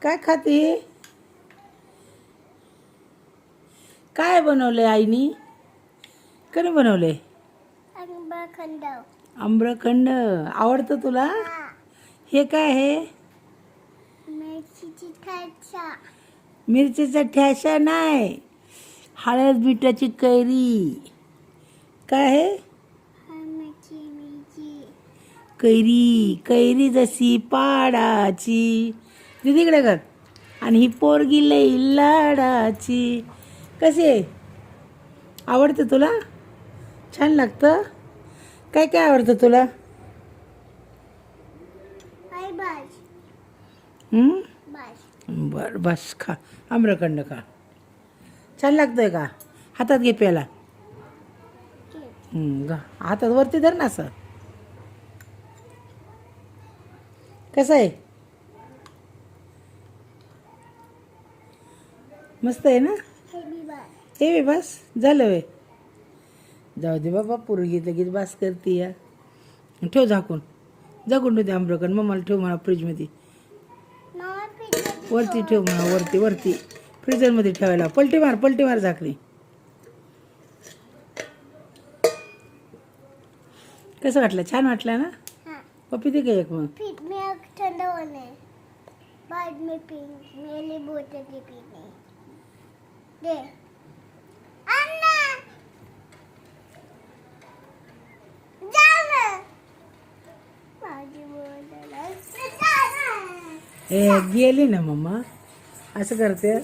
काय खाते? काय बनवलंय आईनी? कोणी बनवलंय? आम्रखंड. आम्रखंड आवडतं तुला? हे काय आहे? मिरचीची ठेचा. मिरचीचा ठ्याशा नाही, हळद मिठाची कैरी. काय आहे? मिरची. कैरी. कैरी जशी पाडाची. दीदीकडे कर. आणि ही पोरगी लई लाडाची. कशी आहे? आवडतं तुला? छान लागतं? काय काय आवडतं तुला? आई बाज. हं? बाज. बरं बस खा. आम्रखंड खा. छान लागतंय का? हातात घे प्याला. हातात वरती धर ना असं. कसं आहे? मस्त आहे ना? हेवी बाज. हे वे बस झालं वे. जाऊ दे बाबा, पोरगी लगेच बास करते या. ठेव झाकून. झाकून ठेव ते आम्रखंड. मम्माला ठेव म्हणा फ्रीजमध्ये. मामा पिझ्झा. वरती ठेव म्हणा, वरती वरती फ्रीजरमध्ये ठेवायला. पलटी मार झाकली. कसं वाटलं? छान वाटलं ना? हाँ. पप्पी दे का एक मग? फिर मैं ठंडा होने. बाद में पीऊंगी. मेरे बोतल की पीने. दे. अन्ना. जाना. माझी बोतल. जाना. ए गेली ना मम्मा, असं करते.